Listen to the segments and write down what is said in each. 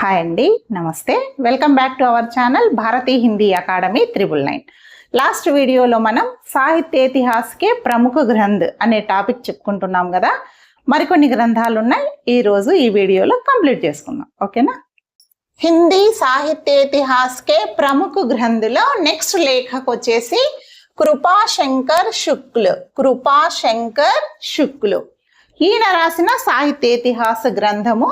Hi అండి, నమస్తే. Welcome back to our channel Bharati Hindi Academy 999. Last వీడియోలో మనం సాహిత్య ఇతిహాస్కే ప్రముఖ గ్రంథ్ అనే టాపిక్ చెప్పుకుంటున్నాం కదా. మరికొన్ని గ్రంథాలు ఉన్నాయి, ఈరోజు ఈ వీడియోలో కంప్లీట్ చేసుకుందాం. ఓకేనా? హిందీ సాహిత్య ఇతిహాస్కే ప్రముఖ గ్రంథులో నెక్స్ట్ లేఖకు వచ్చేసి కృపాశంకర్ శుక్ల్. ఈయన రాసిన సాహిత్య ఇతిహాస గ్రంథము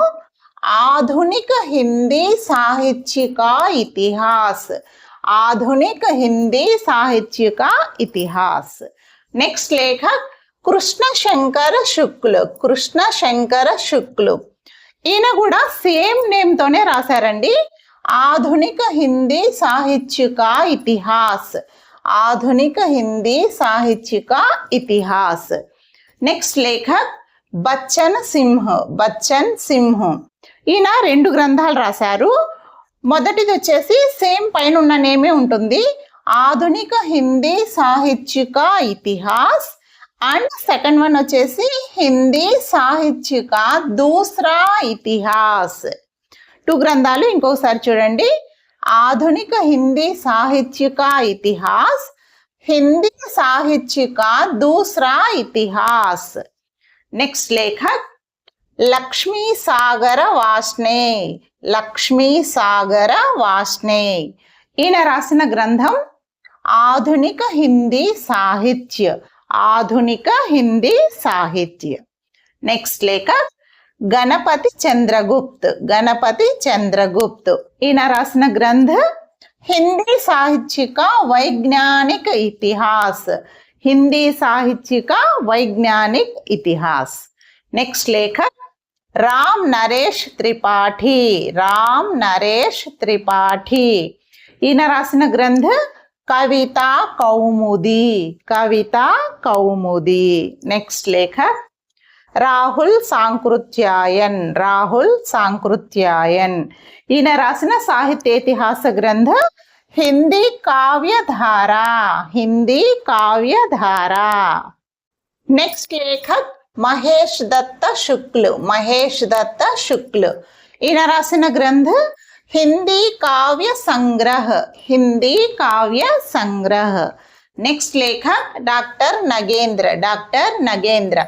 आधुनिक हिंदी साहित्य का इतिहास. आधुनिक हिंदी साहित्य का इतिहास. नेक्स्ट लेखक कृष्णशंकर शुक्ल. ఈయన కూడా సేమ్ నేమ్ తోనే రాశారండి. ఆధునిక హిందీ సాహిత్య కా ఇతిహాస్. ఆధునిక హిందీ సాహిత్య కా ఇతిహాస్. నెక్స్ట్ లేఖక్ బచ్చన్ సింహ్. ఈయన 2 గ్రంథాలు రాశారు. మొదటిది వచ్చేసి సేమ్ పైన ఉన్న నేమే ఉంటుంది, ఆధునిక హిందీ సాహిత్య కా ఇతిహాస్. అండ్ సెకండ్ వన్ వచ్చేసి హిందీ సాహిత్య కా దూసరా ఇతిహాస్. 2 గ్రంథాలు ఇంకొకసారి చూడండి, ఆధునిక హిందీ సాహిత్య కా ఇతిహాస్, హిందీ సాహిత్య కా దూసరా ఇతిహాస్. నెక్స్ట్ లేఖక్ లక్ష్మీ సాగర వాష్నే. ఈయన రాసిన గ్రంథం ఆధునిక హిందీ సాహిత్య. నెక్స్ట్ లేఖక్ గణపతి చంద్రగుప్త్. ఈయన రాసిన గ్రంథ హిందీ సాహిత్య కా వైజ్ఞానిక ఇతిహాస్. నెక్స్ట్ లేఖక్ రామ్ నరేష్ త్రిపాఠి. ఈయన రాసిన గ్రంథ కవితా కౌముది. నెక్స్ట్ లేఖక్ రాహుల్ సాంకృత్యాయన్. ఈయన రాసిన సాహిత్య ఇతిహాస గ్రంథ హిందీ కావ్యధార. నెక్స్ట్ లేఖక్ మహేష్ దత్త శుక్ల్. ఈయన రాసిన గ్రంథ హిందీ కావ్య సంగ్రహ. Next Lekhak doctor Nagendra.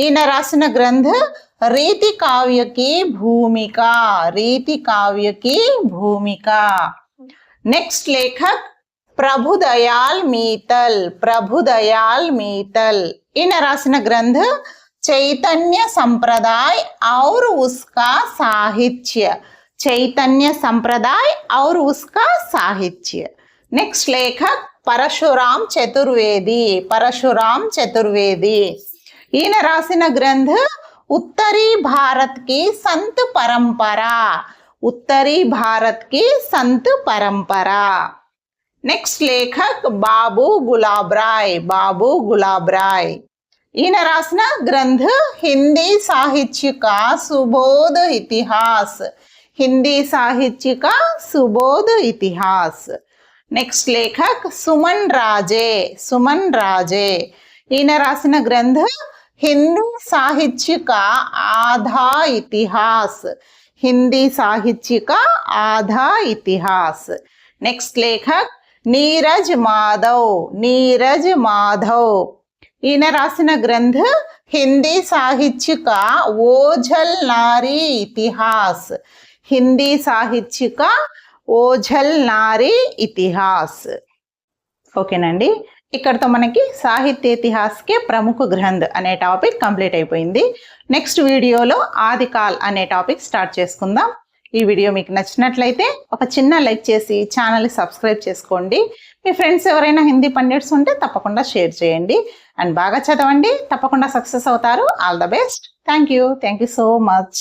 ఈయన రాసిన గ్రంథ రీతి కావ్య కి భూమిక. నెక్స్ట్ లేఖక్ ప్రభుదయాల్ మీతల్. ఈయన రాసిన గ్రంథ చైతన్య సంప్రదాయ और उसका साहित्य. నెక్స్ట్ లేఖక్ పరశురామ్ చతుర్వేది. ఈయన రాసిన గ్రంథ ఉత్తరీ భారత్ కి సంత్ పరంపరా. నెక్స్ట్ లేఖక్ బాబు గులాబ్రాయ్. ఈయన రాసిన గ్రంథ హిందీ సాహిత్య కా సుబోధ్ ఇతిహాస్. నెక్స్ట్ లేఖక్ సుమన్ రాజే. ఈయన రాసిన గ్రంథ హిందీ సాహిత్య కా ఆధా ఇతిహాస్. నెక్స్ట్ లేఖక్ నీరజ్ మాధవ్. ఈయన రాసిన గ్రంథ హిందీ సాహిత్య కా ఓఝల్ నారీ ఇతిహాస్. ఓకేనండి, ఇక్కడతో మనకి సాహిత్య ఇతిహాస్కే ప్రముఖ గ్రంథ్ అనే టాపిక్ కంప్లీట్ అయిపోయింది. నెక్స్ట్ వీడియోలో ఆదికాల్ అనే టాపిక్ స్టార్ట్ చేసుకుందాం. ఈ వీడియో మీకు నచ్చినట్లయితే ఒక చిన్న లైక్ చేసి ఛానల్ని సబ్స్క్రైబ్ చేసుకోండి. మీ ఫ్రెండ్స్ ఎవరైనా హిందీ పండిట్స్ ఉంటే తప్పకుండా షేర్ చేయండి. అండ్ బాగా చదవండి, తప్పకుండా సక్సెస్ అవుతారు. All the best. Thank you so much.